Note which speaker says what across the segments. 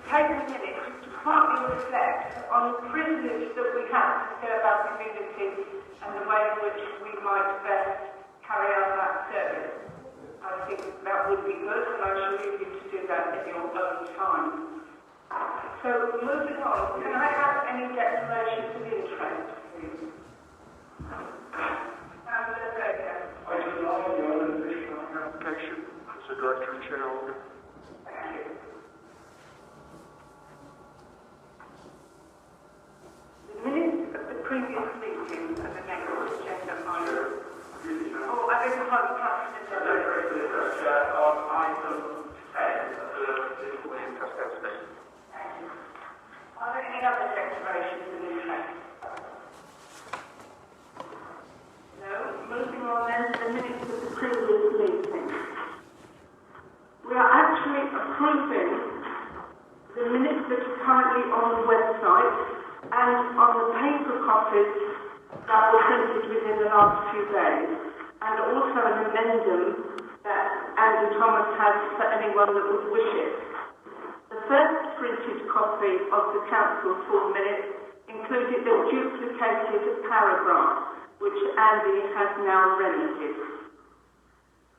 Speaker 1: take a minute to partly reflect on the privilege that we have to serve our community and the way in which we might best carry out that service. I think that would be good, and I shall leave you to do that in your own time. So, moving on, can I have any declarations of interest, please?
Speaker 2: I deny the unofficial application as a director and shareholder.
Speaker 1: Thank you. The minutes of the previous meeting and the next agenda item. Oh, I beg your pardon, perhaps Mr.
Speaker 2: On item 10 of the political interest estimate.
Speaker 1: Thank you. Are there any other declarations of interest? No. Moving on then to the minutes of the previous meeting. We are actually approving the minutes that are currently on the website and on the paper copies that were printed within the last few days, and also an addendum that Andy Thomas has for anyone that would wish it. The first printed copy of the council full minutes included a duplicated paragraph, which Andy has now remedied.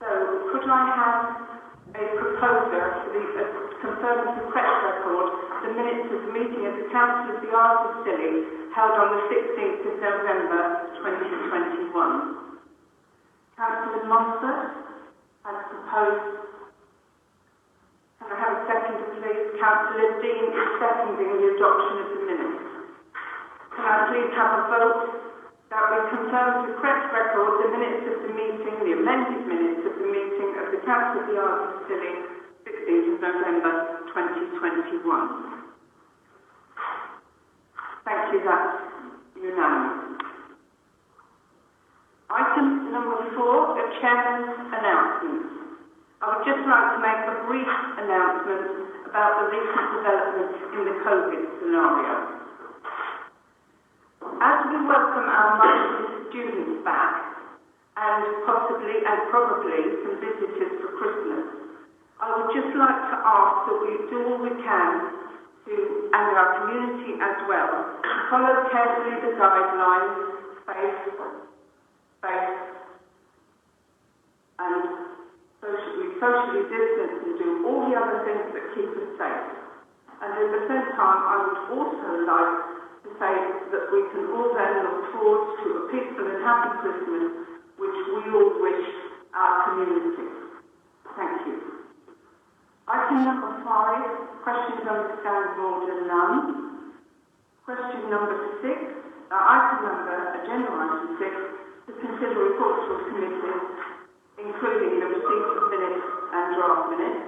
Speaker 1: So, could I have a proposer for the confirming the press record the minutes of the meeting of the Council of the Isles of Scilly held on the 16th of November 2021? Councillor Montfort has proposed. Can I have a seconder, please? Councillor Dean is seconding the adoption of the minutes. Can I please have a vote that we confirm to press record the minutes of the meeting, the amended minutes of the meeting of the Council of the Isles of Scilly, 16th of November 2021. Thank you, that's unanimous. Item number 4, the Chairman's announcements. I would just like to make a brief announcement about the recent developments in the COVID scenario. As we welcome our migrant students back, and possibly and probably some visitors for Christmas, I would just like to ask that we do all we can to, and our community as well, to follow carefully the guidelines, and socially distance and do all the other things that keep us safe. And at the same time, I would also like to say that we can all then look forward to a peaceful and happy Christmas, which we all wish our community. Thank you. Item number 5, questions under standing order none. Question number 6, agenda item 6, to consider reports from committees, including the receipt of minutes and draft minutes.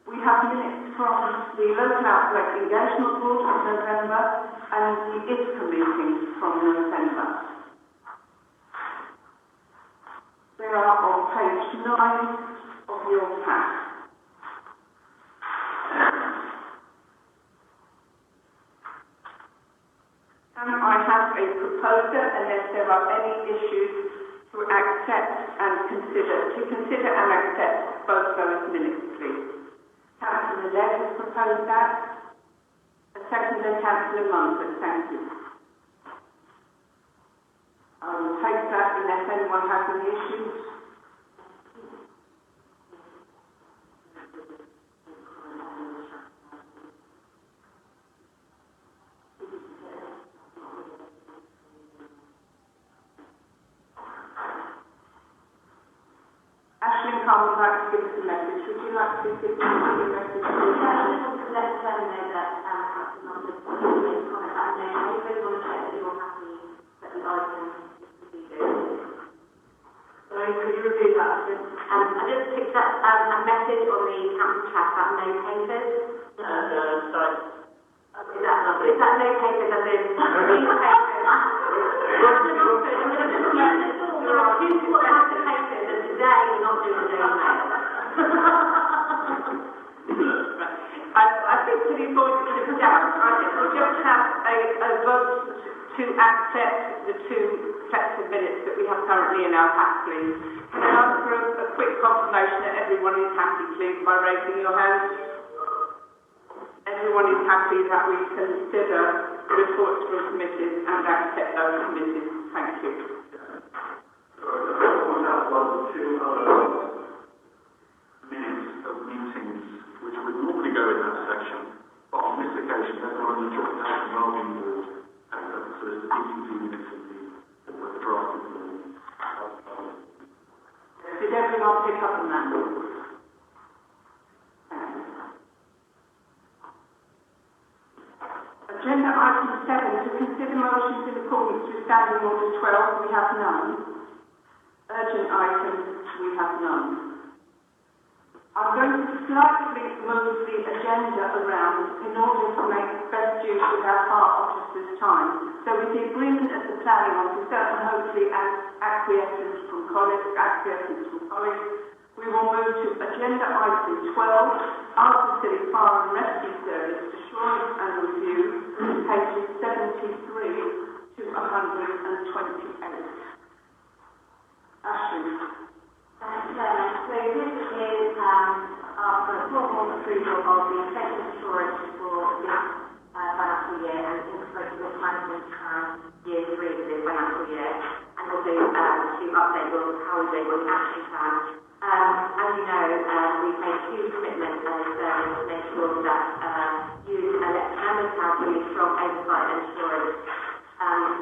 Speaker 1: We have minutes from the Local Outbreak Engagement Board of November and the ISCA meeting from November. They are on page 9 of your pack. Can I have a proposer, unless there are any issues, to consider and accept both those minutes, please? Councillor Legg has proposed that. A seconder, Councillor Munford. Thank you. I will take that unless anyone has any issues. Ashling Carr would like to give us a message. Would you like to give us a message?
Speaker 3: I just want to let them know that Councillor Munford made a comment that I really want to check that you're happy that the item is proceeding.
Speaker 1: Sorry, could you repeat that?
Speaker 3: I just picked up a message on the council chat about no takers.
Speaker 1: Sorry.
Speaker 3: Is that no takers as in please takers? Councillor Munford, I'm going to just use this all. There are 2 people that have to take it, and today we're not doing the day mail.
Speaker 1: I think to the point of the doubt, I think we'll just have a vote to accept the 2 sets of minutes that we have currently in our pack, please. Can I ask for a quick confirmation that everyone is happy, please, by raising your hand? everyone is happy that we consider the reports from committees and accept those committees. Thank you.
Speaker 2: Point out one or two other minutes of meetings which would normally go in that section, but on this occasion they're on the joint action marking board, so there's the DCT minutes in the drafted form.
Speaker 1: Did everyone pick up on that? Agenda item 7, to consider motions in accordance with Standing Order 12, we have none. Urgent items, we have none. I'm going to slightly move the agenda around in order to make best use of our FAR officers' time. So with the agreement of the planning officer and hopefully acquiescence from colleagues, we will move to agenda item 12, our facility fire and rescue service assurance and review, pages 73 to 128. Ashley.
Speaker 3: So this is after a formal approval of the executive assurance for this financial year and integrated risk management plan year 3 for this financial year, and also to update on how we're doing on the action plan. As you know, we've made a huge commitment as a service to make sure that you elected members have really strong oversight and assurance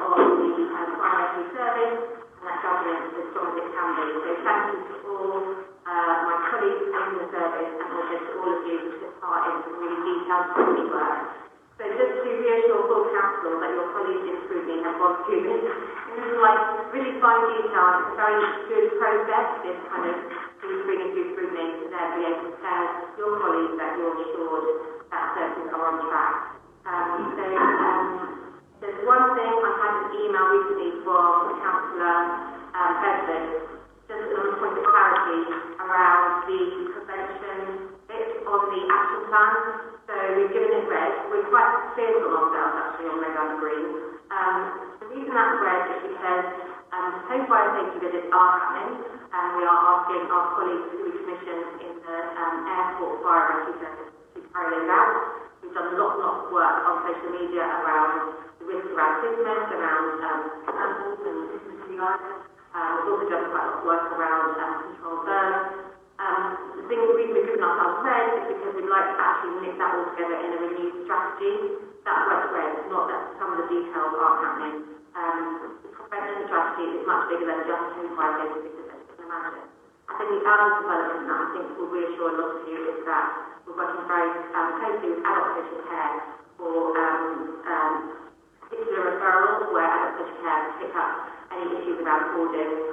Speaker 3: of the fire rescue service, and that governance as strong as it can be. So thank you to all my colleagues in the service and also to all of you who took part in some really detailed scrutiny work. So just to reassure full council that your colleagues in scrutiny have gone through this really fine detail. It's a very good process, this kind of screening through scrutiny, to then be able to tell your colleagues that you're assured that services are on track. There's one thing, I had an email recently from Councillor Bedford, just on a point of clarity around the prevention bit on the action plan. So we've given it red. We're quite clear on ourselves actually on red and green. The reason that's red is because home fire safety visits are happening, and we are asking our colleagues who we commissioned in the airport fire rescue service to carry those out. We've done a lot of work on social media around the risks around business, around samples and business items. We've also done quite a lot of work around control burns. The thing we've given ourselves red is because we'd like to actually knit that all together in a renewed strategy. That's why it's red, not that some of the details aren't happening. The prevention strategy is much bigger than just home fire safety because as you can imagine. I think the early development that I think will reassure a lot of you is that we're working very closely with adult social care for particular referrals where adult social care can pick up any issues around hoarding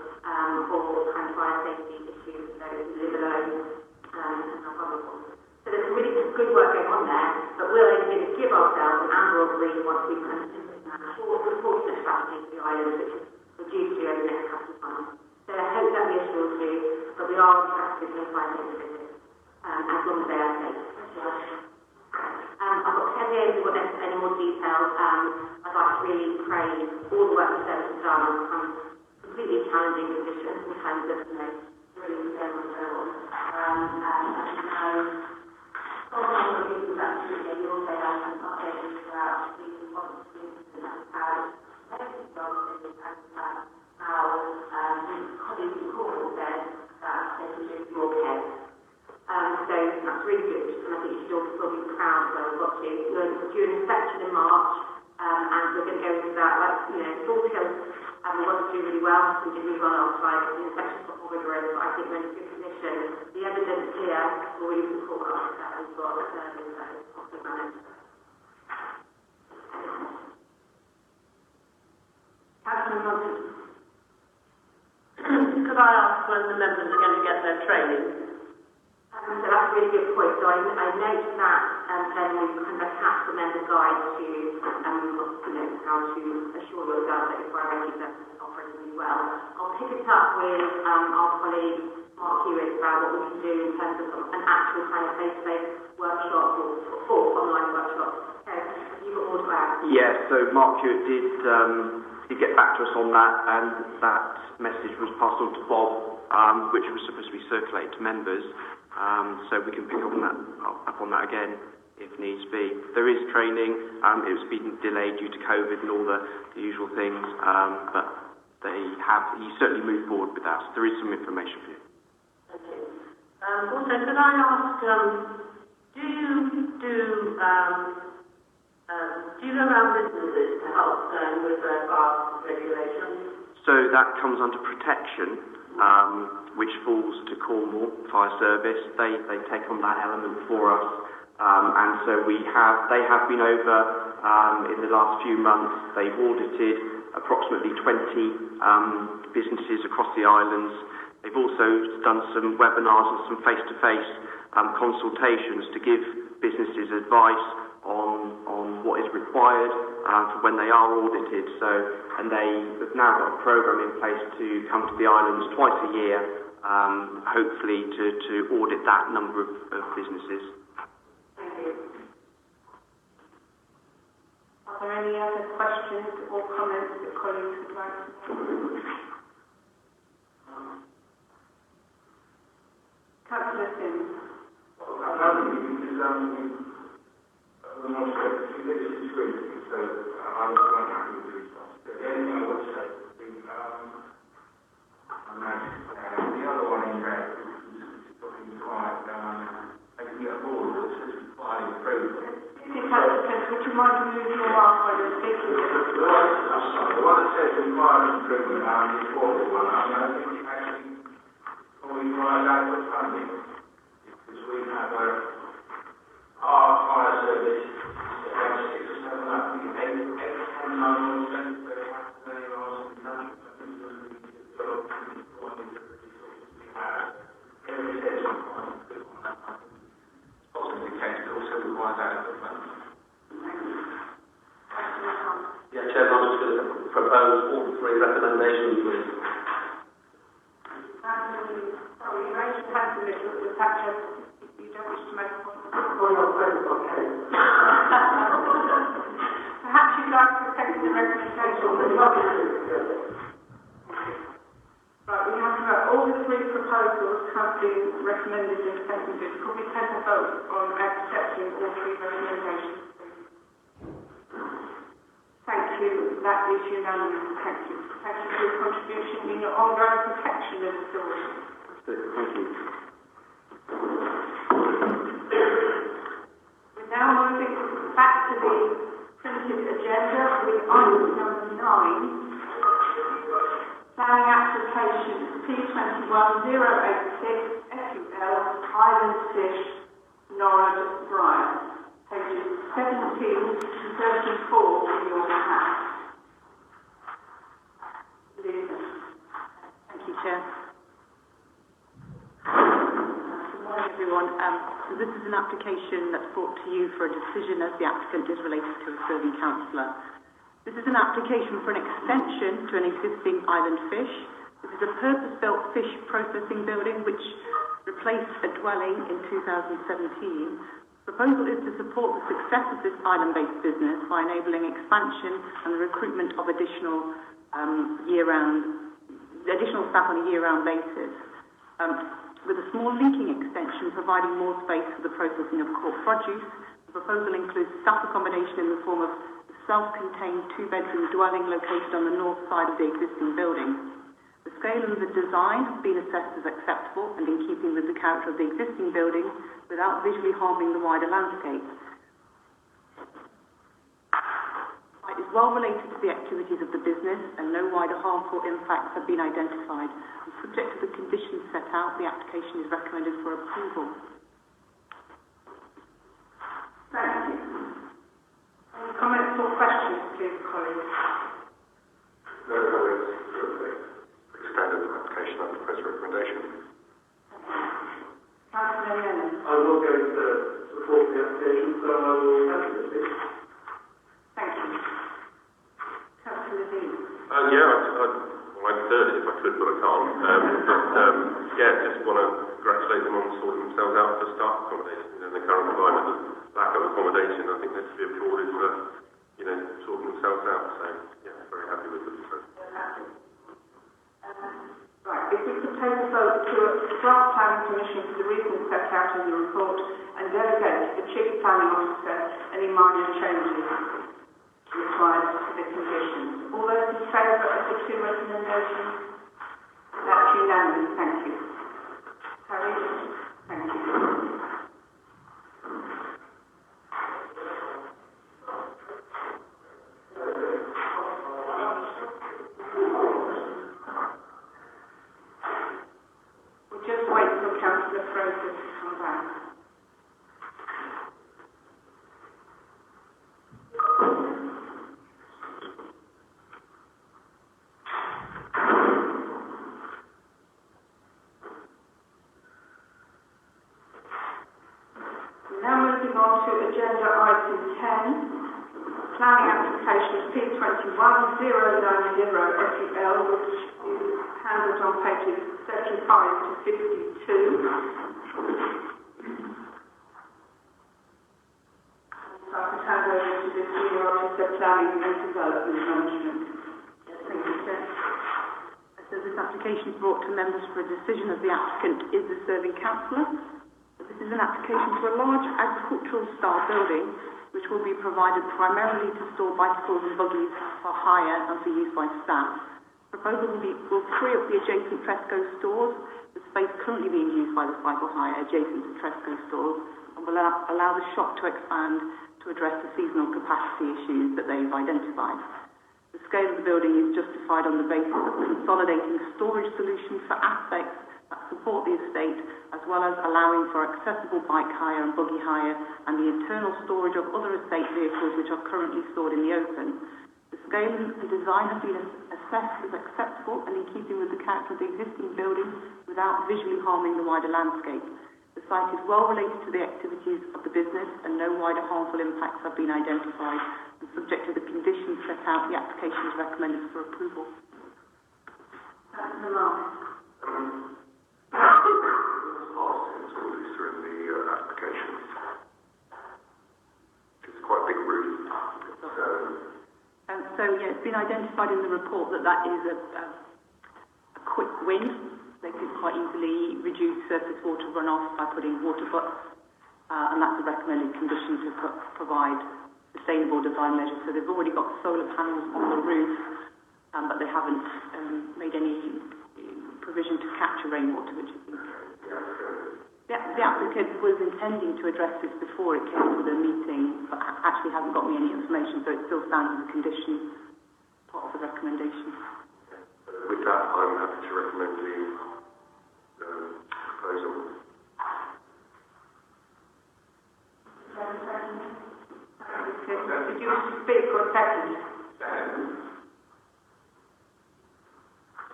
Speaker 3: or kind of fire safety issues, those who live alone and are vulnerable. So there's some really good work going on there, but we'll only give ourselves an amber or green once we've kind of implemented that proportionate strategy for the island, which is reduced to over the next couple of months. So I hope that reassures you, but we are on track with the fire safety visits, as long as they are safe. I've got 10 years of any more details. I'd like to really praise all the work the service has done on some completely challenging conditions in terms of, really going on and on. All the people that you also have some updates throughout the responsibilities and how many jobs and how colleagues in court said that they should do your case. So that's really good, and I think you should all still be proud of where we've got to. We're due an inspection in March, and we're going to go into that. Salt Hill, we want to do really well. We did really well last time. The inspection's got more rigorous, but I think we're in a good position. The evidence here will really support us that we've got a service that is properly managed.
Speaker 1: Councillor Munson.
Speaker 4: Could I ask when the members are going to get their training?
Speaker 3: So that's a really good point. So I note that then we've kind of attached the member guide to how to assure yourself that your fire rescue service is operating really well. I'll pick it up with our colleague Mark Hewitt about what we can do in terms of an actual kind of face-to-face workshop or online workshop. So you've got more to add?
Speaker 5: Yeah, so Mark Hewitt did get back to us on that, and that message was passed on to Bob, which was supposed to be circulated to members. So we can pick up on that again if needs be. There is training. It's been delayed due to COVID and all the usual things, but he's certainly moved forward with that. So there is some information for you.
Speaker 4: Thank you. Also, could I ask, do you go around businesses to help them with their bar regulations?
Speaker 5: So that comes under protection, which falls to Cornwall Fire Service. They take on that element for us, and so they have been over in the last few months. They've audited approximately 20 businesses across the islands. They've also done some webinars and some face-to-face consultations to give businesses advice on what is required for when they are audited. And they have now got a programme in place to come to the islands twice a year, hopefully to audit that number of businesses.
Speaker 4: Thank you.
Speaker 1: Are there any other questions or comments that colleagues would like to make? Councillor Sims.
Speaker 2: Another thing is, I'm not sure if you live in Sweden, so I'm not happy with these ones. The only thing I would say would be, the other one in red, which is talking quite, making it a board that says required improvement.
Speaker 1: Would you mind moving your mouth while you're speaking?
Speaker 2: The one that says required improvement, the affordable one, I think it actually probably provides adequate funding, because we have our fire service, about 6 or 7, I think 8, 10, 9, 10, 30 miles in the country. Possibly the case, but also requires adequate funding.
Speaker 6: Yeah, Chair, I'm just going to propose all 3 recommendations, please.
Speaker 1: Sorry, you raised your hand a little. Was that just you don't wish to make a point? Perhaps you'd like to second the recommendation. Right, we have all the 3 proposals have been recommended and seconded. Could we take a vote on accepting all 3 recommendations? Thank you. That is unanimous. Thank you. Thank you for your contribution in your ongoing protection of the stores.
Speaker 5: Thank you.
Speaker 1: We're now moving back to the printed agenda with item number 9. Planning application P21086 SUL Island Fish Norwood Briar. Pages 17 to 34 in your pack.
Speaker 7: Thank you, Chair. Good morning, everyone. So this is an application that's brought to you for a decision as the applicant is related to a serving councillor. This is an application for an extension to an existing island fish. This is a purpose-built fish processing building which replaced a dwelling in 2017. The proposal is to support the success of this island-based business by enabling expansion and the recruitment of additional staff on a year-round basis. With a small linking extension providing more space for the processing of core produce, the proposal includes staff accommodation in the form of a self-contained 2-bedroom dwelling located on the north side of the existing building. The scale and the design have been assessed as acceptable and in keeping with the character of the existing building without visually harming the wider landscape. It is well related to the activities of the business and no wider harmful impacts have been identified. And subject to the conditions set out, the application is recommended for approval.
Speaker 1: Thank you. Any comments or questions, please, colleagues?
Speaker 2: No comments. Standard application under press recommendation.
Speaker 1: Councillor Lennon.
Speaker 2: I will go to support the application, so I will second it, please.
Speaker 1: Thank you. Councillor Dean.
Speaker 8: I'd third it if I could, but I can't. Just want to congratulate them on sorting themselves out for staff accommodation. In the current climate of lack of accommodation, I think they should be applauded for, sorting themselves out. So, very happy with them.
Speaker 1: Right, if we could take a vote vote to grant planning permission for the reasons set out in the report and delegate to the Chief Planning Officer any minor changes required to the conditions. All those in favour of the two recommendations? That's unanimous. Thank you. Carried. Thank you. We'll just wait for Councillor Fraser to come back. Now moving on to agenda item 10, planning application P21-090-FEL, which is handled on pages 35 to 52. So I can hand over to the Senior Officer Planning and Development Management. Yes, thank you, Chair.
Speaker 7: So this application is brought to members for a decision of the applicant is the serving councillor. This is an application for a large agricultural style building which will be provided primarily to store bicycles and buggies for hire and for use by staff. Proposal will free up the adjacent Tresco stores, the space currently being used by the cycle hire adjacent to Tresco stores, and will allow the shop to expand to address the seasonal capacity issues that they've identified. The scale of the building is justified on the basis of consolidating storage solutions for aspects that support the estate, as well as allowing for accessible bike hire and buggy hire and the internal storage of other estate vehicles which are currently stored in the open. The scale and design have been assessed as acceptable and in keeping with the character of the existing building without visually harming the wider landscape. The site is well related to the activities of the business and no wider harmful impacts have been identified, and subject to the conditions set out, the application is recommended for approval.
Speaker 1: Councillor Mark.
Speaker 9: Application. It's quite a big roof.
Speaker 7: It's been identified in the report that that is a quick win. They could quite easily reduce surface water runoff by putting water butts, and that's a recommended condition to provide sustainable design measures. So they've already got solar panels on the roof, but they haven't made any provision to capture rainwater, which is the applicant was intending to address this before it came to the meeting, but actually hasn't got me any information, so it still stands as a condition, part of the recommendation.
Speaker 9: With that, I'm happy to recommend the proposal.
Speaker 1: Did you wish to speak or second?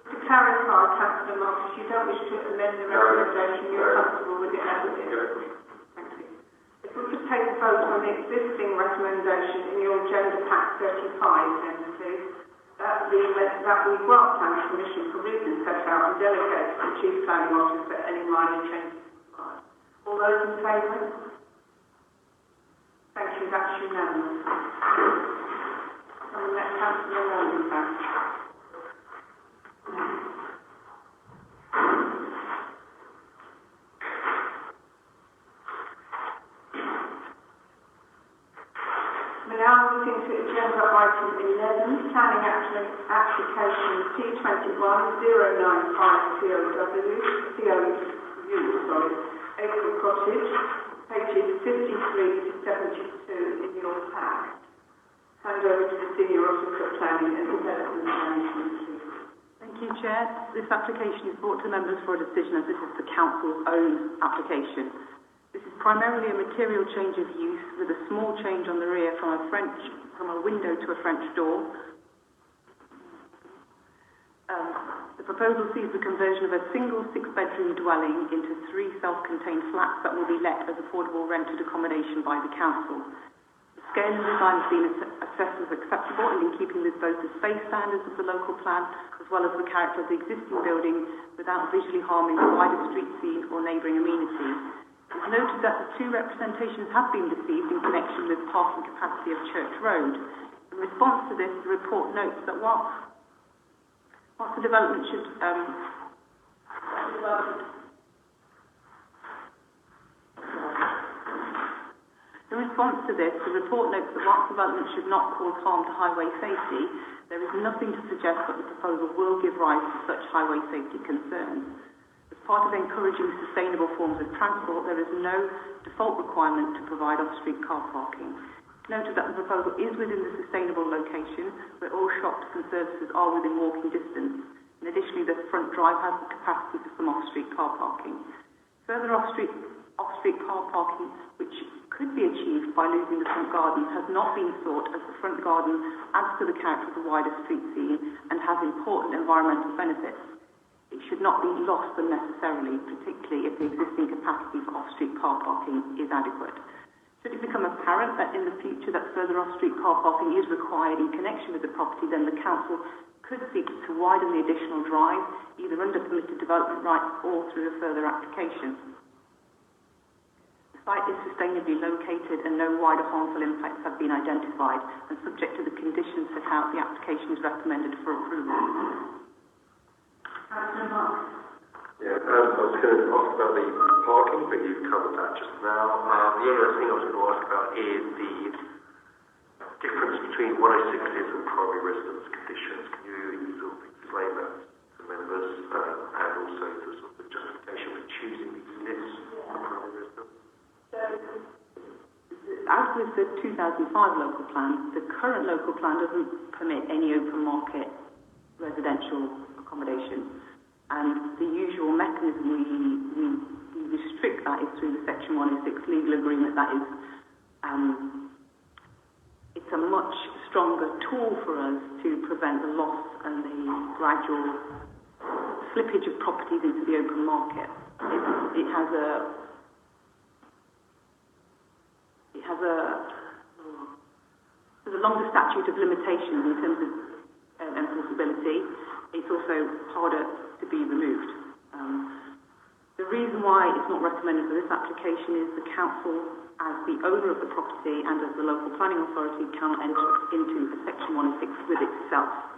Speaker 1: To clarify, Councillor Marcus, you don't wish to amend the recommendation, you're comfortable with it as it is? Thank you. If we could take a vote on the existing recommendation in your agenda pack 35, then please, that we grant planning permission for reasons set out and delegate to the Chief Planning Officer any minor changes required. All those in favour? Thank you, that's unanimous. And let Councillor Rowland back. We're now moving to agenda item 11, planning application T21-095 Acre Cottage, pages 53 to 72 in your pack. Hand over to the Senior Officer Planning and Development Management.
Speaker 7: Thank you, Chair. This application is brought to members for a decision as this is the Council's own application. This is primarily a material change of use with a small change on the rear from a window to a French door. The proposal sees the conversion of a single six-bedroom dwelling into 3 self-contained flats that will be let as affordable rented accommodation by the Council. The scale and design has been assessed as acceptable and in keeping with both the space standards of the local plan as well as the character of the existing building without visually harming the wider street scene or neighbouring amenities. It's noted that the 2 representations have been received in connection with parking capacity of Church Road. In response to this, the report notes that whilst the development should In response to this, the report notes that whilst development should not cause harm to highway safety, there is nothing to suggest that the proposal will give rise to such highway safety concerns. As part of encouraging sustainable forms of transport, there is no default requirement to provide off-street car parking. Noted that the proposal is within the sustainable location, where all shops and services are within walking distance. And additionally, the front drive has the capacity for some off-street car parking. Further off-street car parking, which could be achieved by losing the front garden, has not been sought, as the front garden adds to the character of the wider street scene and has important environmental benefits. It should not be lost unnecessarily, particularly if the existing capacity for off-street car parking is adequate. Should it become apparent that in the future that further off-street car parking is required in connection with the property, then the council could seek to widen the additional drive, either under permitted development rights or through a further application. The site is sustainably located and no wider harmful impacts have been identified, and subject to the conditions set out, the application is recommended for approval.
Speaker 9: Yeah, I was going to ask about the parking, but you've covered that just now. The only other thing I was going to ask about is the difference between 106s and primary residence conditions. Can you sort of explain that to members, and also the sort of justification for choosing these lists for primary residence?
Speaker 7: As with the 2005 local plan, the current local plan doesn't permit any open market residential accommodation. And the usual mechanism we restrict that is through the Section 106 legal agreement. That is, it's a much stronger tool for us to prevent the loss and the gradual slippage of properties into the open market. There's a longer statute of limitations in terms of enforceability. It's also harder to be removed. The reason why it's not recommended for this application is the council, as the owner of the property and as the local planning authority, cannot enter into a Section 106 with itself.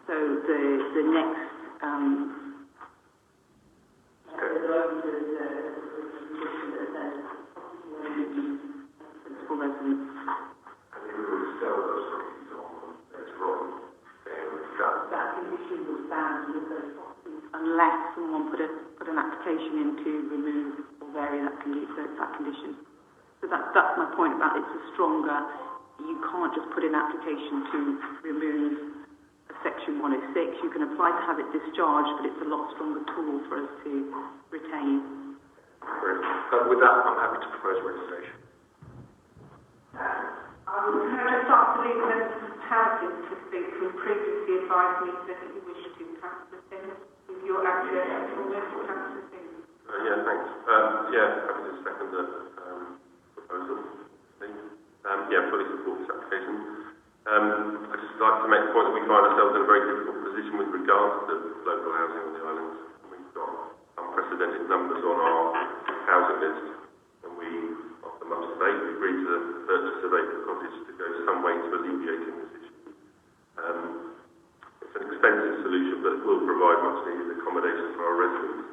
Speaker 7: So the next principal residence.
Speaker 9: And you would sell those properties on later on.
Speaker 7: That condition will stand with those properties unless someone put an application in to remove or vary that condition. So that's my point about it's a stronger. You can't just put an application to remove a Section 106. You can apply to have it discharged, but it's a lot stronger tool for us to retain.
Speaker 9: Great. With that, I'm happy to propose registration.
Speaker 1: Can I just ask the legal members of housing to speak, who previously advised me that you wish to Councillor Singh, with your access to Councillor Singh?
Speaker 8: Yeah, thanks. Happy to second the proposal. Fully support this application. I'd just like to make the point that we find ourselves in a very difficult position with regards to local housing on the islands. We've got unprecedented numbers on our housing list, and we, after much debate, we agreed to the purchase of Acre Cottage to go some way to alleviating this issue. It's an expensive solution, but it will provide much needed accommodation for our residents.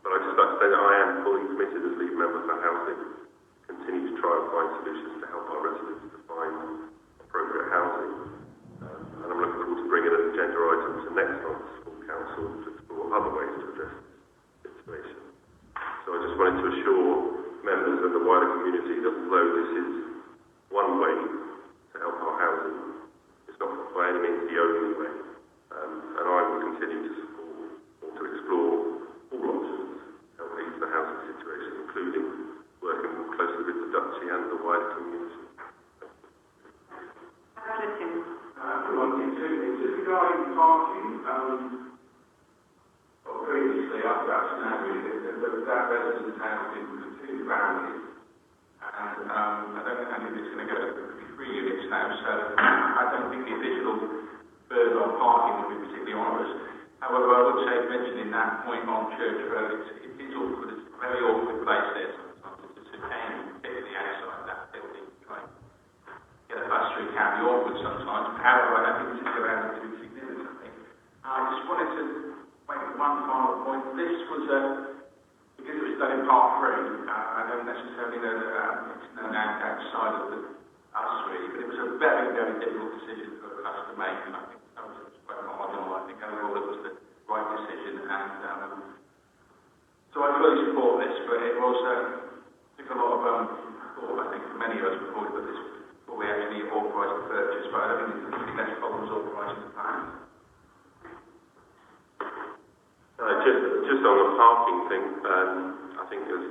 Speaker 8: But I'd just like to say that I am fully committed as lead member for housing, continue to try and find solutions to help our residents to find appropriate housing. And I'm looking forward to bringing an agenda item to next month's full council to explore other ways to address this situation. So I just wanted to assure members and the wider community that although this is one way to help our housing, it's not by any means the only way. And I will continue to support or to explore all options to help ease the housing situation, including working closely with the Duchy and the wider community.
Speaker 2: It's just regarding parking. Previously, up to now, that residence housing was 2 families, and I don't think it's going to go to 3 units now, so I don't think the additional burden on parking will be particularly onerous. However, I would say, mentioning that point on Church Road, it is awkward. It's a very awkward place there sometimes. It's a pain, particularly outside that building. Like, get a bus through can be awkward sometimes. However, I don't think it's around too significantly. I just wanted to make one final point. This was because it was done in Part 3. I don't necessarily know that it's known outside of us three, but it was a very, very difficult decision for us to make, and I think that was quite marginal. I think overall it was the right decision, and so I fully support this, but it was took a lot of thought, I think, for many of us before we put this, before we actually authorised the purchase, but I don't think there's any less problems authorising the plan.
Speaker 8: Just on the parking thing, I think as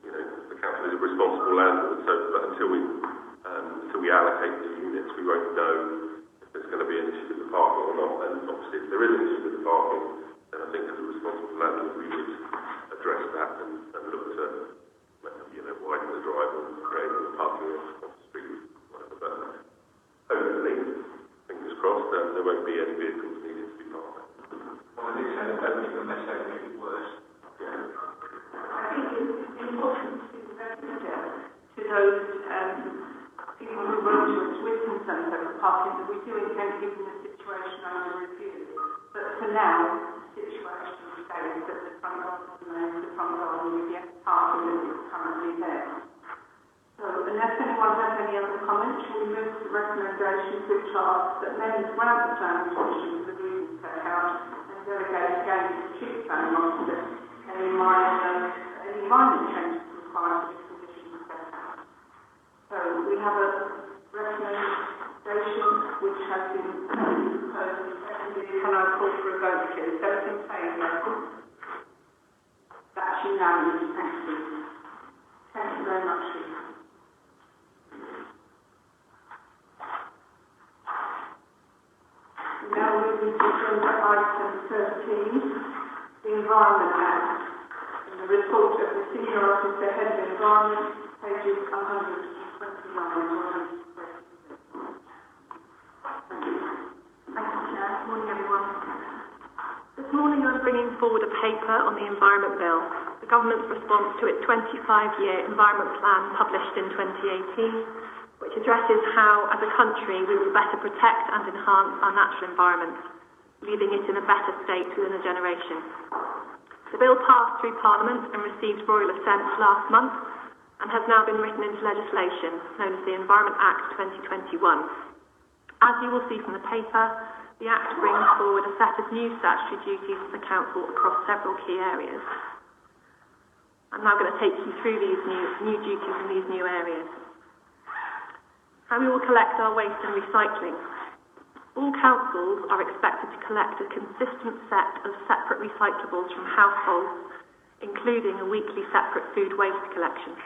Speaker 8: you know, the council is a responsible landlord, so but until we allocate the units, we won't know if there's going to be an issue with the parking or not. And obviously, if there is an issue with the parking, then I think as a responsible landlord, we would address that and look to widen the drive or create the parking off the street, whatever. But hopefully, fingers crossed, there won't be any vehicles needed to be parked.
Speaker 2: Well, I did say that don't make them necessarily make it worse.
Speaker 1: I think it's important to register to those people who wrote to us with concerns over parking that we do intend keeping the situation under review. But for now, the situation stays that the front garden with the parking that is currently there. So unless anyone has any other comments, we'll move to the recommendations which are that members grant the planning commission for the reasons set out and delegate again to the chief planning officer any minor changes required for the conditions set out. So we have a recommendation which has been proposed and seconded. Can I call for a vote, please? Those in favour? That's unanimous. Thank you. Thank you very much. Now moving to agenda item 13, the Environment Act, and the report of the Senior Officer, Head of Environment, pages 129 and 126.
Speaker 10: Thank you, Chair. Good morning, everyone. This morning I'm bringing forward a paper on the Environment Bill, the Government's response to its 25-year Environment Plan published in 2018, which addresses how, as a country, we will better protect and enhance our natural environment, leaving it in a better state within a generation. The bill passed through Parliament and received royal assent last month and has now been written into legislation, known as the Environment Act 2021. As you will see from the paper, the Act brings forward a set of new statutory duties for the Council across several key areas. I'm now going to take you through these new duties in these new areas. How we will collect our waste and recycling. All councils are expected to collect a consistent set of separate recyclables from households, including a weekly separate food waste collection.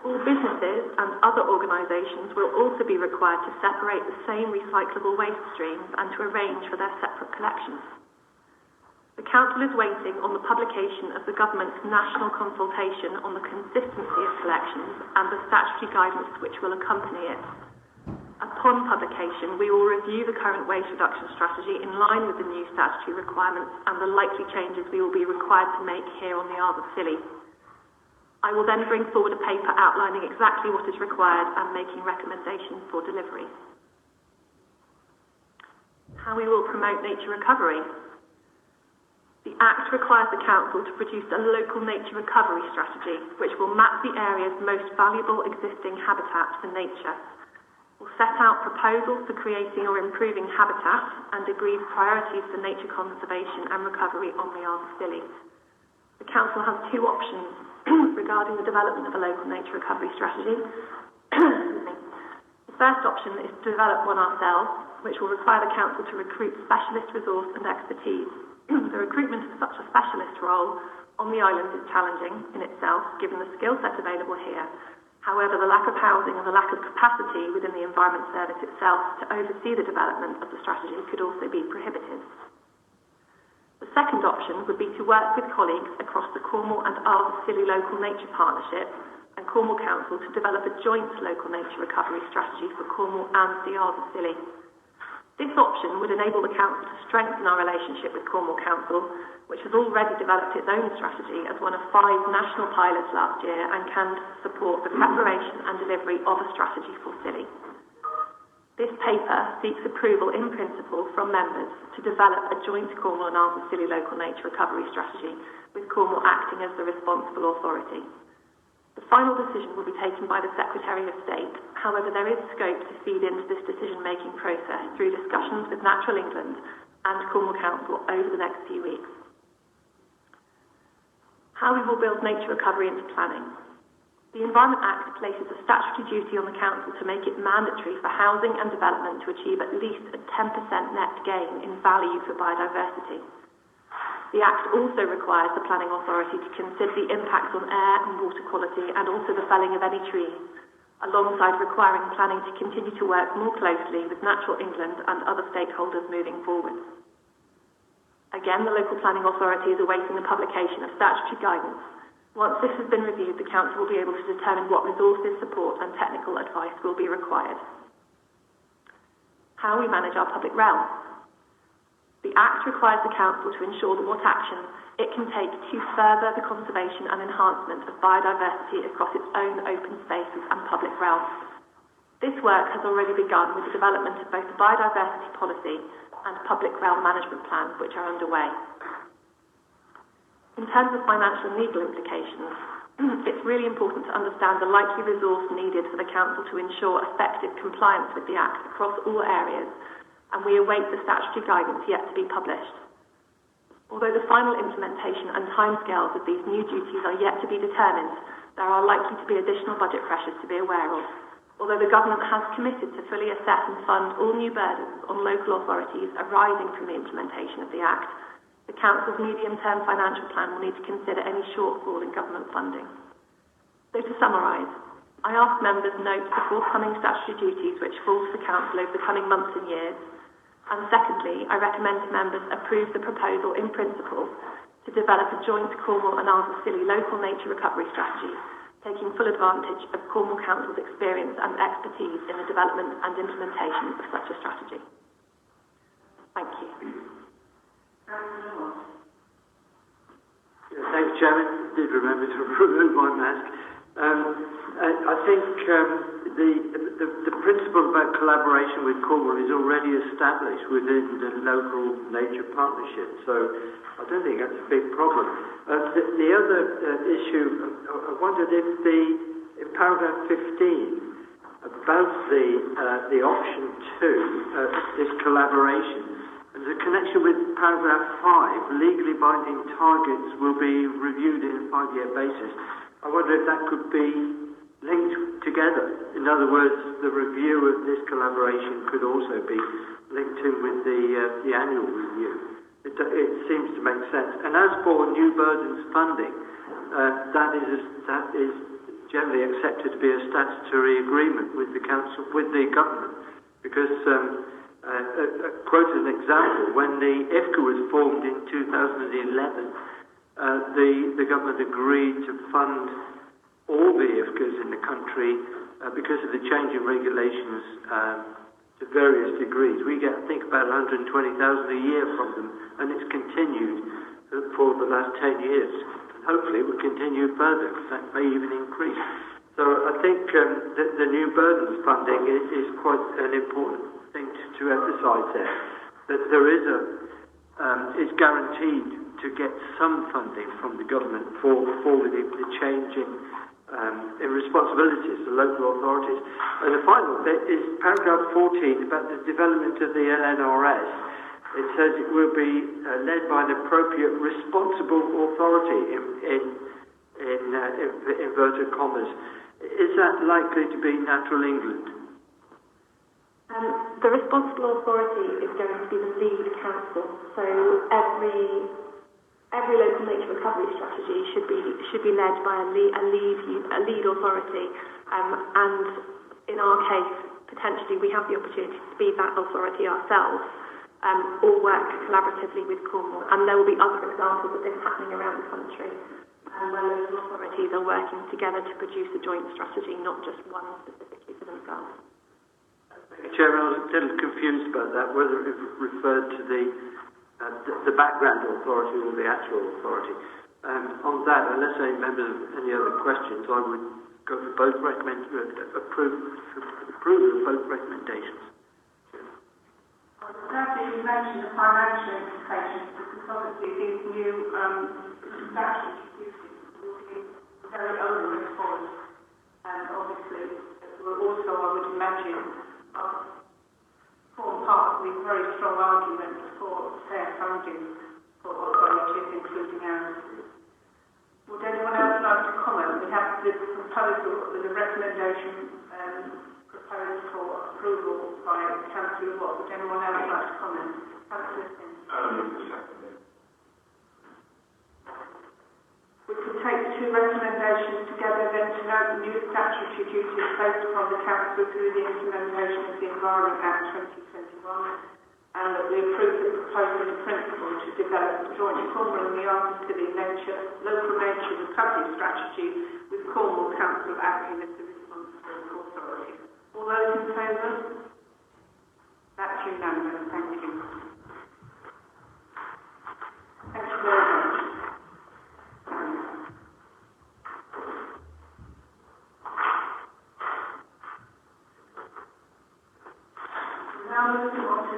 Speaker 10: All businesses and other organisations will also be required to separate the same recyclable waste streams and to arrange for their separate collections. The Council is waiting on the publication of the Government's national consultation on the consistency of collections and the statutory guidance which will accompany it. Upon publication, we will review the current waste reduction strategy in line with the new statutory requirements and the likely changes we will be required to make here on the Isles of Scilly. I will then bring forward a paper outlining exactly what is required and making recommendations for delivery. How we will promote nature recovery. The Act requires the Council to produce a local nature recovery strategy which will map the area's most valuable existing habitats for nature, will set out proposals for creating or improving habitat and agree priorities for nature conservation and recovery on the Isles of Scilly. The Council has two options regarding the development of a local nature recovery strategy. The first option is to develop one ourselves, which will require the Council to recruit specialist resource and expertise. The recruitment of such a specialist role on the island is challenging in itself, given the skill set available here. However, the lack of housing and the lack of capacity within the Environment Service itself to oversee the development of the strategy could also be prohibitive. The second option would be to work with colleagues across the Cornwall and Isles of Scilly Local Nature Partnership and Cornwall Council to develop a joint local nature recovery strategy for Cornwall and the Isles of Scilly. This option would enable the Council to strengthen our relationship with Cornwall Council, which has already developed its own strategy as one of 5 national pilots last year and can support the preparation and delivery of a strategy for Scilly. This paper seeks approval in principle from members to develop a joint Cornwall and Arthur Scilly local nature recovery strategy, with Cornwall acting as the responsible authority. The final decision will be taken by the Secretary of State. However, there is scope to feed into this decision-making process through discussions with Natural England and Cornwall Council over the next few weeks. How we will build nature recovery into planning. The Environment Act places a statutory duty on the Council to make it mandatory for housing and development to achieve at least a 10% net gain in value for biodiversity. The Act also requires the Planning Authority to consider the impacts on air and water quality and also the felling of any trees, alongside requiring planning to continue to work more closely with Natural England and other stakeholders moving forward. Again, the Local Planning Authority is awaiting the publication of statutory guidance. Once this has been reviewed, the Council will be able to determine what resources, support and technical advice will be required. How we manage our public realm. The Act requires the Council to ensure that what action it can take to further the conservation and enhancement of biodiversity across its own open spaces and public realms. This work has already begun with the development of both the biodiversity policy and public realm management plans, which are underway. In terms of financial and legal implications, it's really important to understand the likely resource needed for the Council to ensure effective compliance with the Act across all areas, and we await the statutory guidance yet to be published. Although the final implementation and timescales of these new duties are yet to be determined, there are likely to be additional budget pressures to be aware of. Although the Government has committed to fully assess and fund all new burdens on local authorities arising from the implementation of the Act, the Council's medium-term financial plan will need to consider any shortfall in government funding. So to summarise, I ask members note the forthcoming statutory duties which fall to the Council over the coming months and years, and secondly, I recommend to members approve the proposal in principle to develop a joint Cornwall and Arthur Scilly local nature recovery strategy, taking full advantage of Cornwall Council's experience and expertise in the development and implementation of such a strategy. Thank you.
Speaker 11: Thanks, Chairman. I did remember to remove my mask. I think the principle about collaboration with Cornwall is already established within the local nature partnership, so I don't think that's a big problem. The other issue, I wondered if in paragraph 15 about the option 2, this collaboration, there's a connection with paragraph 5, legally binding targets will be reviewed in a 5-year basis. I wonder if that could be linked together. In other words, the review of this collaboration could also be linked in with the annual review. It seems to make sense. And as for new burdens funding, that is generally accepted to be a statutory agreement with the council, with the government, because quote as an example, when the IFCA was formed in 2011, the government agreed to fund all the IFCAs in the country because of the change in regulations to various degrees. We get, I think, about 120,000 a year from them, and it's continued for the last 10 years. And hopefully it will continue further. In fact, may even increase. So I think that the new burdens funding is quite an important thing to emphasise there. That there is it's guaranteed to get some funding from the government for the changing in responsibilities to local authorities. And the final bit is paragraph 14 about the development of the LNRS. It says it will be led by an appropriate responsible authority in inverted commas. Is that likely to be Natural England?
Speaker 10: The responsible authority is going to be the lead council. So every local nature recovery strategy should be led by a lead authority. And in our case, potentially we have the opportunity to be that authority ourselves, or work collaboratively with Cornwall. And there will be other examples of this happening around the country, where local authorities are working together to produce a joint strategy, not just one specifically for themselves.
Speaker 11: Chairman, I was a little confused about that, whether it referred to the background authority or the actual authority. On that, unless any members have any other questions, I would go for both approve of both recommendations.
Speaker 1: glad that you mentioned the financial implications, because obviously these new statute duties will be very onerous for us, and obviously it will also, I would imagine, form part of the very strong argument for fair funding for authorities, including ours. Would anyone else like to comment? We have the proposal, the recommendation proposed for approval by Councillor Watt. Would anyone else like to comment? Councillor Sims. We could take the two recommendations together then to note the new statutory duties placed upon the Council through the implementation of the Environment Act 2021, and that we approve the proposal in principle to develop a joint Cornwall and the Arms to the local nature recovery strategy with Cornwall Council acting as the responsible authority. All those in favour? That's unanimous. Thank you. Thank you very much. Now moving on to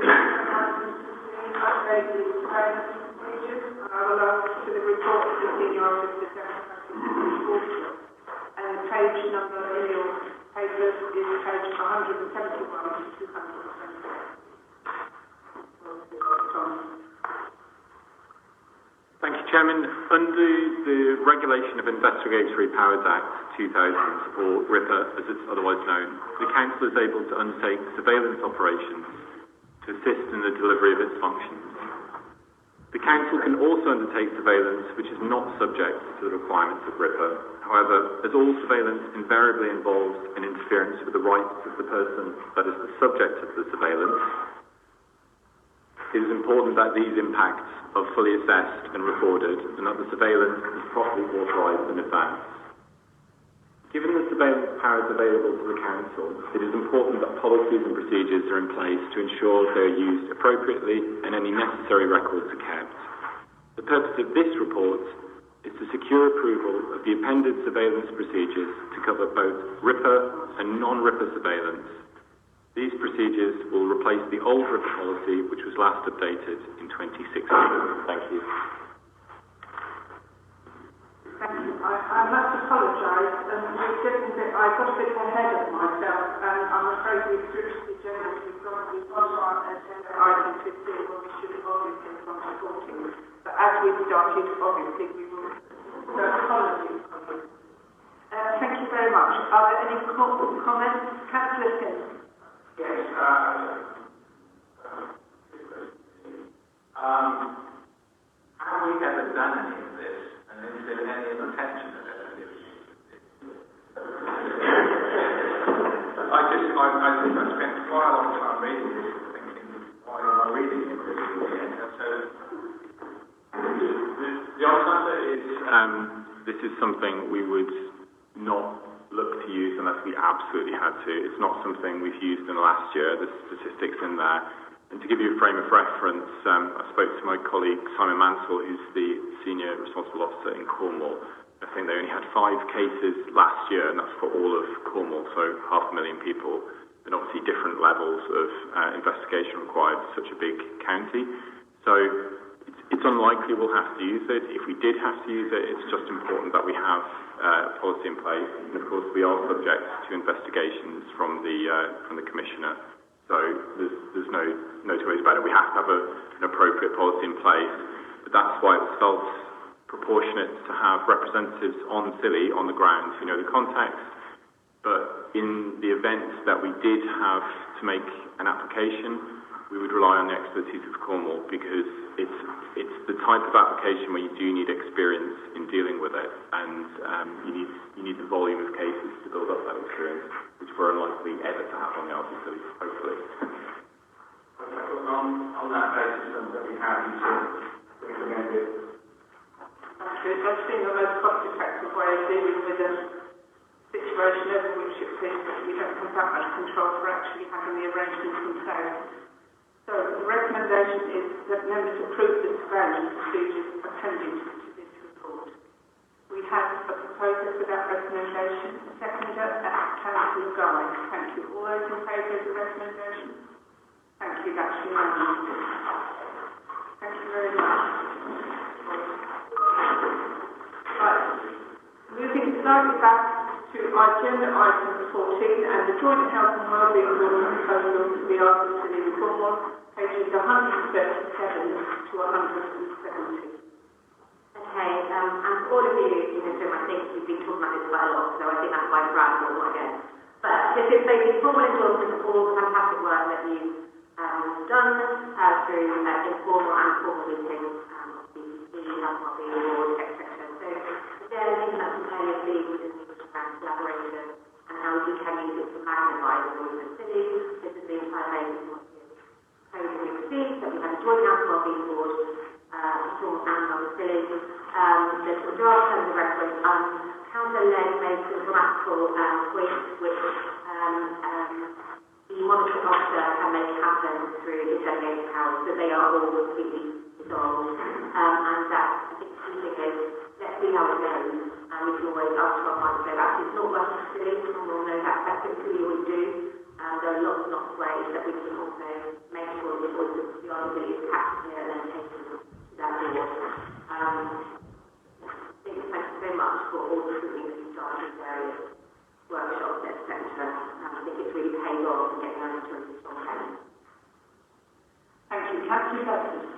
Speaker 1: update the surveillance procedures, and I will ask for the report of the Senior Officer Democratic and the page number in your papers is page 171 to 228.
Speaker 12: Thank you, Chairman. Under the Regulation of Investigatory Powers Act 2000, or RIPA as it's otherwise known, the Council is able to undertake surveillance operations to assist in the delivery of its functions. The Council can also undertake surveillance which is not subject to the requirements of RIPA. However, as all surveillance invariably involves an interference with the rights of the person that is the subject of the surveillance, it is important that these impacts are fully assessed and recorded, and that the surveillance is properly authorised in advance. Given the surveillance powers available to the Council, it is important that policies and procedures are in place to ensure they are used appropriately and any necessary records are kept. The purpose of this report is to secure approval of the appended surveillance procedures to cover both RIPA and non-RIPA surveillance. These procedures will replace the old RIPA policy, which was last updated in 2016. Thank you.
Speaker 1: Thank you. I must apologise. I got a bit ahead of myself, and I'm afraid we've switched the agenda. We've got our agenda item 15, where we should have obviously gone to 14. But as we've started, obviously, we will. So apologies. Thank you very much. Are there any comments? Councillor Sims.
Speaker 2: Yes, have we ever done any of this, and is there any intention of it? I spent quite a long time reading this, thinking, why am I reading it? So, the answer is...
Speaker 12: this is something we would not look to use unless we absolutely had to. It's not something we've used in the last year. There's statistics in there. And to give you a frame of reference, I spoke to my colleague Simon Mansell, who's the Senior Responsible Officer in Cornwall. I think they only had 5 cases last year, and that's for all of Cornwall, so 500,000 people, and obviously different levels of investigation required for such a big county. So it's unlikely we'll have to use it. If we did have to use it, it's just important that we have policy in place. And of course, we are subject to investigations from the Commissioner. So there's no two ways about it. We have to have an appropriate policy in place. But that's why it's felt proportionate to have representatives on Scilly on the ground who know the context. But in the event that we did have to make an application, we would rely on the expertise of Cornwall, because it's the type of application where you do need experience in dealing with it, and you need the volume of cases to build up that experience, which we're unlikely ever to have on the Alfie Scilly, hopefully.
Speaker 2: On that basis, that we have recommended.
Speaker 1: That's been the most cost-effective way of dealing with a situation over which it seems that we don't have that much control for actually having the arrangements in place. So the recommendation is that members approve the surveillance procedures appended to this report. We have a proposer for that recommendation, a seconder, Councillor Guy. Thank you. All those in favour of the recommendation? Thank you, that's unanimous. Thank you very much. Right, moving slightly back to our agenda item 14 and the Joint Health and Wellbeing Board proposal to be asked to the Cornwall, pages 137 to 170.
Speaker 3: Okay, and for all of you in this room, I think we've been talking about this quite a lot, so I think that's why Brad will not again. But this is basically formal endorsement of all the fantastic work that you've done through informal and formal meetings, the Health and Wellbeing Board, etc. So again, I think that's entirely a theme within the English around collaboration and how we can use it to magnify the voice of the city. This is the entire basis of what we received, that we have a joint Health and Wellbeing Board, formal and non-silly. There's a draft terms of reference. Councillor Legg made some grammatical points which the monitoring officer can make happen through his delegated powers, so they are all completely dissolved. And that, I think, the key thing is, let's see how it goes. And we can always ask for our mind, so actually it's not working silly, someone will know that better than we always do. There are lots and lots of ways that we can also make sure that the voice of the ability is captured here and then taken to that board. Thank you so much for all the things that you've done in various workshops, etc. I think it's really paid off in getting us to a strong hand.
Speaker 1: Thank you. Councillor Justice.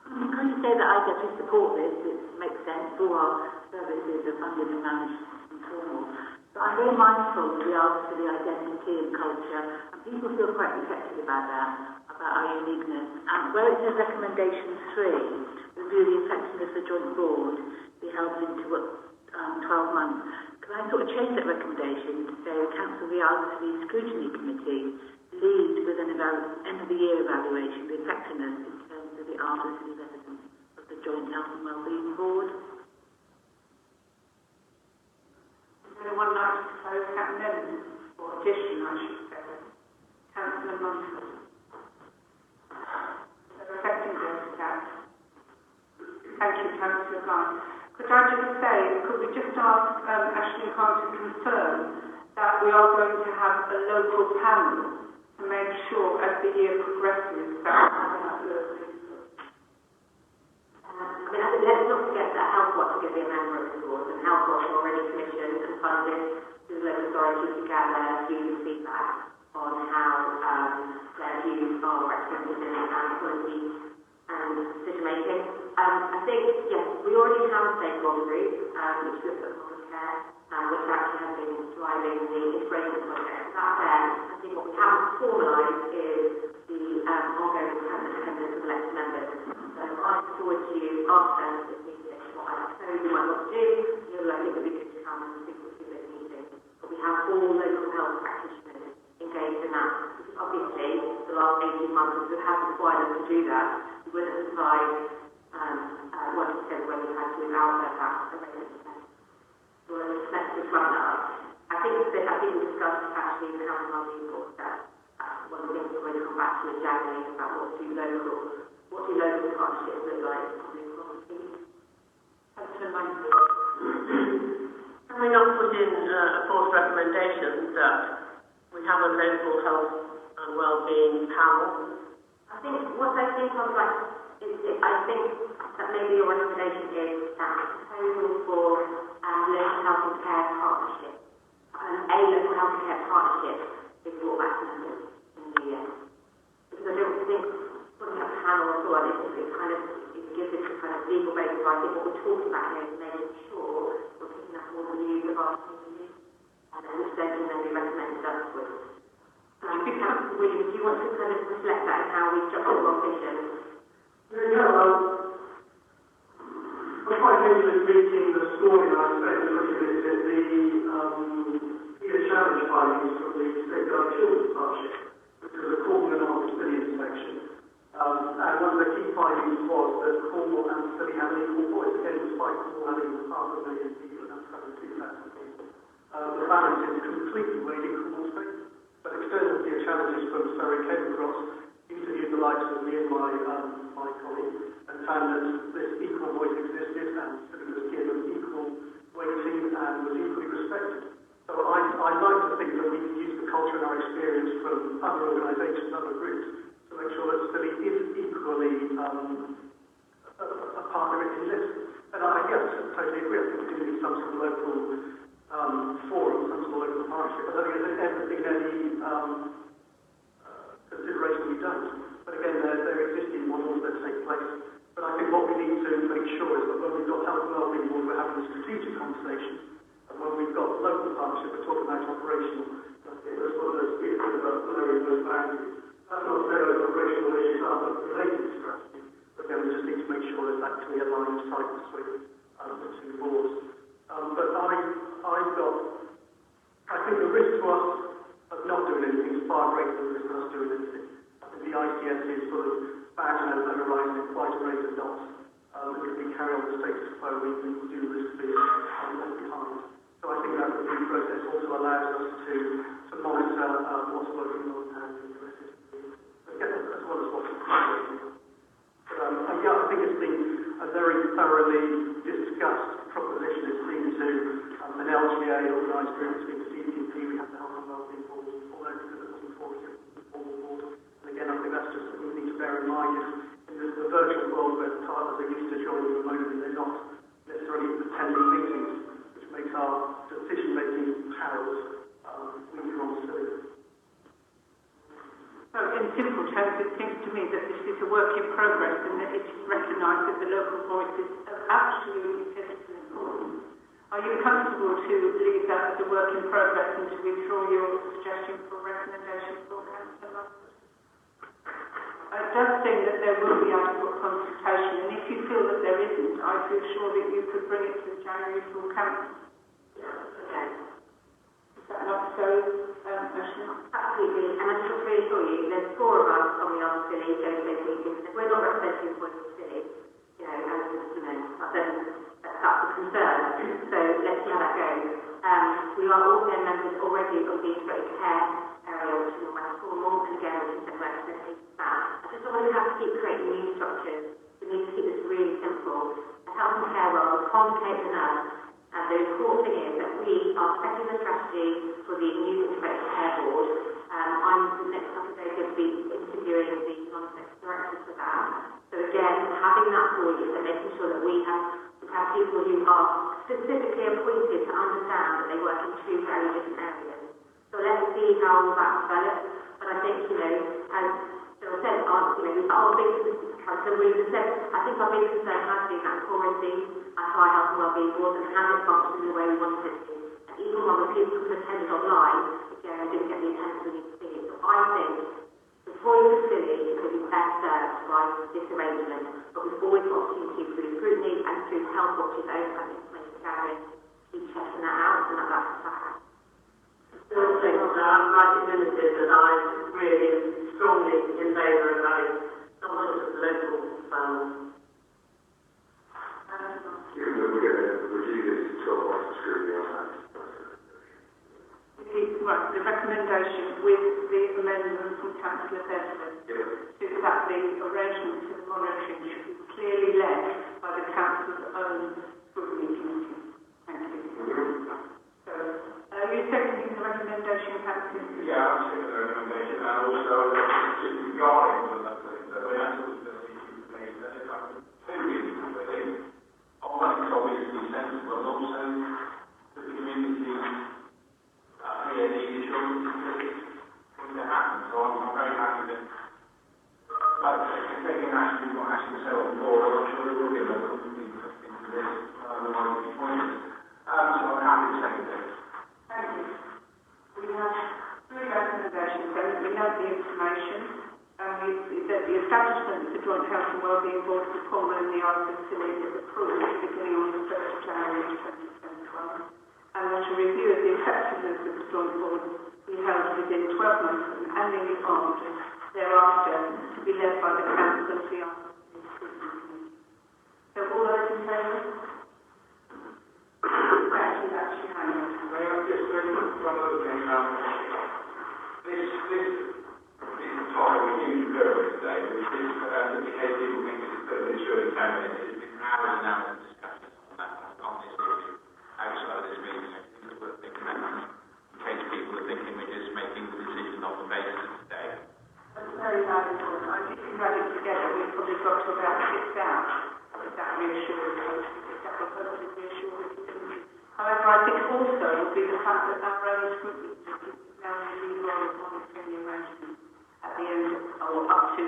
Speaker 13: Can you say that I definitely support this? It makes sense. All our services are funded and managed in Cornwall. But I'm very mindful of the ask for the identity and culture, and people feel quite protected about that, about our uniqueness. And where it says recommendation 3, review the effectiveness of the joint board, be held into 12 months. Can I sort of change that recommendation to say the Council asks the Scrutiny Committee lead with an end of the year evaluation of the effectiveness in terms of the art of city residents of the Joint Health and Wellbeing Board?
Speaker 1: Does anyone like to propose that amendment, or addition, I should say? Councillor Munford. Effectiveness, that. Thank you, Councillor Guy. Could I just say, could we just ask Ashley Khan to confirm that we are going to have a local panel to make sure as the year progresses that
Speaker 3: let's not forget that Health Watch will be a member of the board, and Health Watch are already commissioned and funded to the local authority to gather user feedback on how their views are represented in policy and decision making. I think, yes, we already have a stakeholder group, which looks at common care, which actually has been driving the integration project. That there, I think what we haven't formalised is the ongoing permanent attendance of elected members. So I look forward to you after this meeting, what I suppose you might want to do. I think it would be good to come and speak to this meeting. But we have all local health practitioners engaged in that. Because obviously, the last 18 months we have required us to do that. We wouldn't have survived what you said when we had to without that arrangement. So let's just run that up. I think we discussed actually in the Health and Wellbeing Board that one of the things we're going to come back to in January is about what do local partnerships look like.
Speaker 4: Can we not put in a forced recommendation that we have a local health and wellbeing panel?
Speaker 3: I think what I think of like I think that maybe your recommendation is that proposal for local health and care partnership. A local health and care partnership is brought back to members in the new year. Because I don't think putting a panel at all, it gives it a kind of legal basis. I think what we're talking about here is making sure we're picking up all the views of our community, and which then can be recommended upwards. William, do you want to kind of reflect that in how we structure our vision?
Speaker 14: I'm quite new to this meeting this morning. I spent looking at the challenge findings from the Safeguard Children's Partnership, which was a Cornwall and City inspection. And one of the key findings was that Cornwall and City have an equal voice. Again, despite Cornwall having 500,000 people and having 2,000 people. The balance is completely weighed in Cornwall's favour. But externally, the challenges from Surrey came across, interviewed the likes of me and my colleague, and found that this equal voice existed and City was given equal weighting and was equally respected. So I'd like to think that we can use the culture and our experience from other organisations, other groups, to make a partner in this. And I guess I totally agree. I think we do need some sort of local forum, some sort of local partnership. I don't think there's ever been any consideration we don't. But again, there are existing models that take place. But I think what we need to make sure is that when we've got health and wellbeing board, we're having a strategic conversation. And when we've got local partnership, we're talking about operational. I think that's one of those big things about blurring those boundaries. That's not to say those operational issues are not related to strategy. But again, we just need to make sure there's actually a line of sight between the two boards. But I think the risk to us of not doing anything is far greater than the risk of us doing anything. I think the ICS is sort of bouncing over the horizon in quite a rate of knots. And if we carry on the status quo, we do risk being left behind. So I think that review process also allows us to monitor what's working on and as well as what's not. Yeah, I think it's been a very thoroughly discussed proposition. It's been to an LGA organised group, it's been to CDP, we have the Health and Wellbeing Board, although because it wasn't formal board. And again, I think that's just something we need to bear in mind. In the virtual world where partners are used to joining remotely, they're not necessarily attending meetings, which makes our decision-making powers weaker on facilities.
Speaker 1: So in simple terms, it seems to me that this is a work in progress and that it is recognised that the local voices are absolutely pivotal and important. Are you comfortable to leave that as a work in progress and to withdraw your suggestion for recommendations for council? It does seem that there will be adequate consultation, and if you feel that there isn't, I feel sure that you could bring it to the January full council.
Speaker 3: Okay.
Speaker 1: Is that not so, National?
Speaker 3: Absolutely, and I just reassure you, there's 4 of us on the Arcilly Joe meeting. We're not representing the voice of Silly, that's a concern. So let's see how that goes. We are also members already of the integrated care area, which is in West Cornwall, and again, which is representing that. I just don't want to have to keep creating new structures. We need to keep this really simple. The health and care world is complicated enough. And the important thing is that we are setting the strategy for the new integrated care board. I'm the next couple of days going to be interviewing the non-executive directors for that. So again, having that voice and making sure that we have people who are specifically appointed to understand that they work in 2 very different areas. So let's see how all that develops. But I think, as Phil said, our big concern, I think our big concern has been that quality at our Health and Wellbeing Board and how it functions in the way we wanted it to. And even when the people who attended online, again, didn't get the attendance we need to see. So I think the voice of Silly is going to be best served by this arrangement, but we've always got opportunities through scrutiny and through Health Watch's own information gathering to keep checking that out, and that's a fact.
Speaker 4: Still think I'm like limited, and I'm really strongly in favour of having some sort of local
Speaker 2: Given that we're going to review this 12 months of scrutiny on that.
Speaker 1: Right, the recommendation with the amendment from Councillor Bedford is that the arrangement for the monitoring should be clearly led by the Council's own scrutiny committee. Thank you. So, are you seconding the recommendation, Councillor?
Speaker 2: Yeah, I'm seconding the recommendation, and also just regarding the two reasons, really. One is obviously sensible, and also that the community here need assurance that it's going to happen. So I'm very happy that, taking action, not actually so on board, I'm sure there will be a lot of people into this, otherwise it'll be pointless. So I'm happy to second this.
Speaker 1: Thank you. We have 3 recommendations, then we know the information. The establishment of the Joint Health and Wellbeing Board for Cornwall and the Isles of Scilly is approved beginning on the 1st of January 2021, and that a review of the effectiveness of the Joint Board be held within 12 months and annually audited thereafter to be led by the Council of the Isles of Scilly. So all those in favour? Actually, that's unanimous.
Speaker 2: Just one other thing. This topic we used earlier today, which is indicated people think it's a bit of insurance campaign. It's been hours and hours of discussion on this issue outside of this meeting. I think it's worth thinking about in case people are thinking we're just making the decision on the basis of today.
Speaker 1: That's very valuable. I think if we had it together, we've probably However, I think also will be the fact that our own scrutiny is now in the role of monitoring the arrangements at the end or up to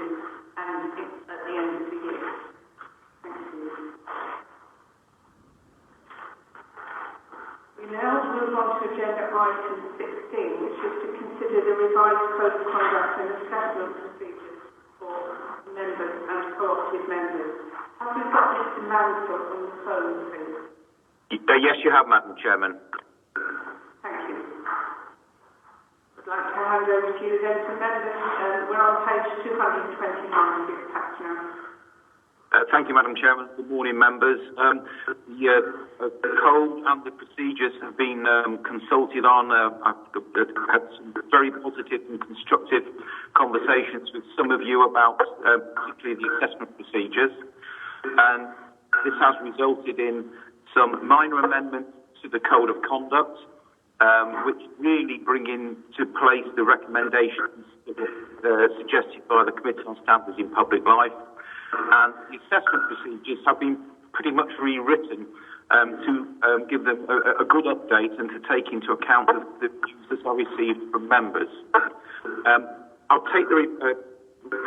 Speaker 1: and at the end of the year. Thank you. We now move on to agenda item 16, which is to consider the revised code of conduct and assessment procedures for members and co-operative members. Have we got Mr. Mansell on the phone, please?
Speaker 2: Yes, you have, Madam Chairman.
Speaker 1: Thank you. I'd like to hand over to you then to members. We're on page 229 of your pack now.
Speaker 2: Thank you, Madam Chairman. Good morning, members. The code and the procedures have been consulted on. I've had some very positive and constructive conversations with some of you about particularly the assessment procedures. And this has resulted in some minor amendments to the Code of Conduct, which really bring into place the recommendations suggested by the Committee on Standards in Public Life. And the assessment procedures have been pretty much rewritten to give them a good update and to take into account the views that are received from members. I'll take the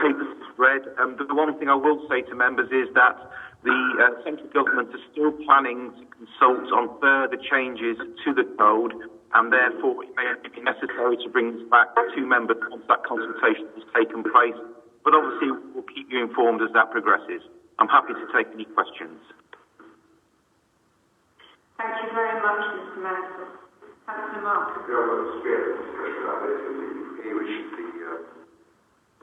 Speaker 2: papers as read. The one thing I will say to members is that the central government is still planning to consult on further changes to the code, and therefore it may be necessary to bring this back to members once that consultation has taken place. But obviously, we'll keep you informed as that progresses. I'm happy to take any questions.
Speaker 1: Thank you very much, Mr. Mansell. Councillor Martin.
Speaker 9: Yeah, well, it's been a discussion about this in which the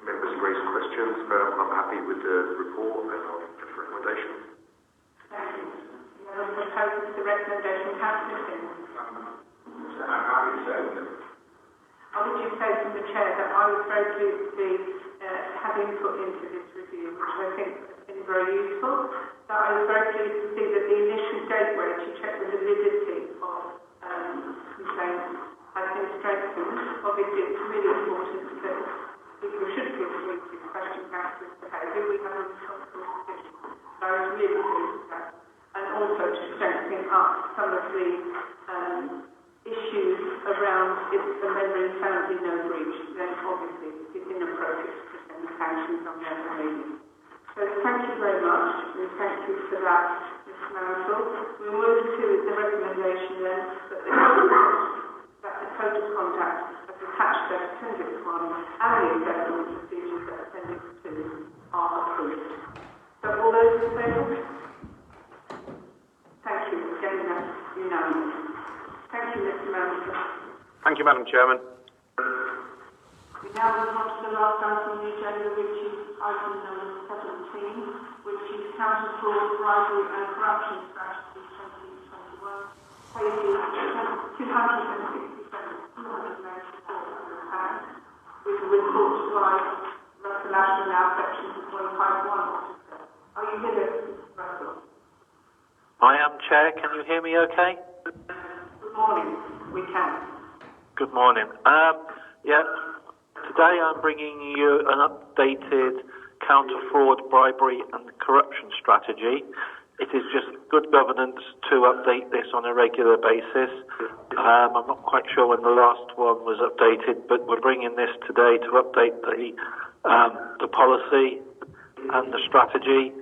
Speaker 9: members raised questions. I'm happy with the report and I'll make the recommendation.
Speaker 1: Thank you. You have a proposal to the recommendation. Councillor Sim.
Speaker 2: I'm happy to say that.
Speaker 1: I would just say from the Chair that I was very pleased to have input into this review, which I think has been very useful. That I was very pleased to see that the initial gateway to check the validity of complaints has been strengthened. Obviously, it's really important that people should feel free to question councillors' behaviour. We have a responsible position. So I was really pleased with that. And also to strengthen up some of the issues around if the member is found in no breach, then obviously it's inappropriate to present sanctions on their behaviour. So thank you very much, and thank you for that, Mr. Mansell. We move to the recommendation then that the Code of Conduct as attached to Appendix 1 and the assessment procedures at Appendix 2 are approved. So all those in favour? Thank you. Again, that's unanimous. Thank you, Mr. Mansell.
Speaker 2: Thank you, Madam Chairman.
Speaker 1: We now move on to the last item on the agenda, which is item number 17, which is Counter Fraud, Bribery and Corruption Strategy 2021, pages 267 with a report by Russell Ashton, our section 151 officer. Are you here, Mr. Russell?
Speaker 15: I am, Chair. Can you hear me okay?
Speaker 1: Good morning. We can.
Speaker 15: Good morning. Today I'm bringing you an updated counter-fraud, bribery and corruption strategy. It is just good governance to update this on a regular basis. I'm not quite sure when the last one was updated, but we're bringing this today to update the policy and the strategy.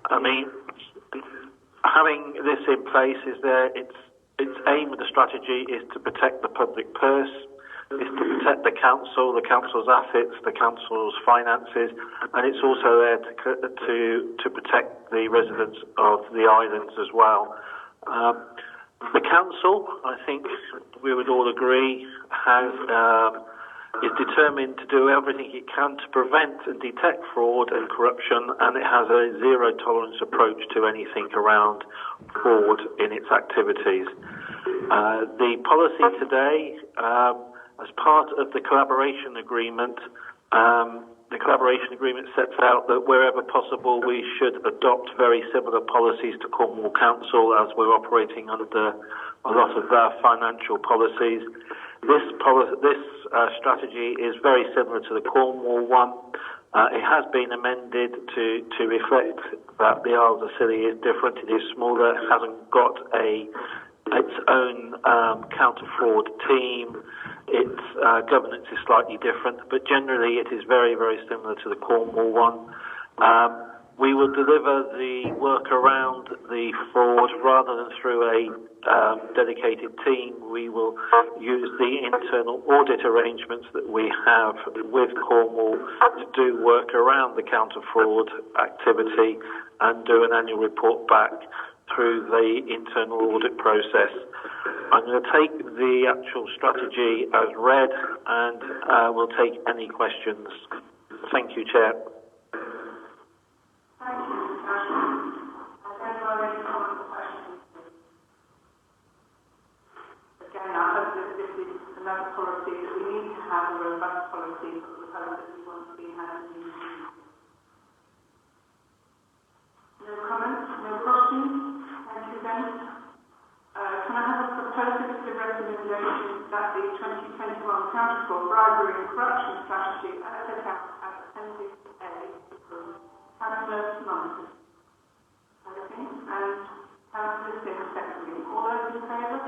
Speaker 15: I mean, having this in place its aim of the strategy is to protect the public purse, is to protect the council's assets, the council's finances, and it's also there to protect the residents of the islands as well. The council, I think we would all agree, is determined to do everything it can to prevent and detect fraud and corruption, and it has a zero-tolerance approach to anything around fraud in its activities. The policy today, as part of the collaboration agreement, sets out that wherever possible we should adopt very similar policies to Cornwall Council as we're operating under a lot of their financial policies. This strategy is very similar to the Cornwall one. It has been amended to reflect that the Isles of Scilly is different. It is smaller. It hasn't got its own counter-fraud team. Its governance is slightly different, but generally it is very, very similar to the Cornwall one. We will deliver the work around the fraud rather than through a dedicated team. We will use the internal audit arrangements that we have with Cornwall to do work around the counter-fraud activity and do an annual report back through the internal audit process. I'm going to take the actual strategy as read and we'll take any questions. Thank you, Chair.
Speaker 1: Thank you, Mr. Ashton. Has anyone any comment or questions? Again, I hope that this is another policy that we need to have, a robust policy, but we hope that we want to be having. No comments? No questions? Thank you then. Can I have a proposal to the recommendation that the 2021 Counter-Fraud, Bribery and Corruption Strategy as set out as Appendix A Councillor Monson. And Councillor Sim secondly. All those in favour?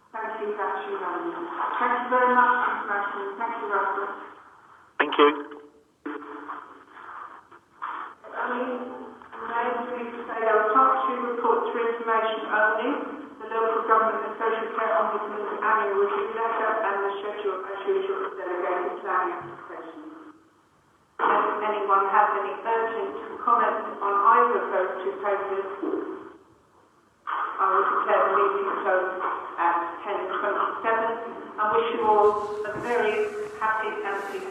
Speaker 1: Thank you, that's unanimous. Thank you very much, Mr. Ashton. Thank you, Russell.
Speaker 15: Thank you.
Speaker 1: Reports for information only, the Local Government and Social Care Ombudsman's annual review letter and the schedule as usual of delegated planning applications. Does anyone have any urgent comments on either of those two papers? I will declare the meeting closed at 10:27 and wish you all a very happy and peaceful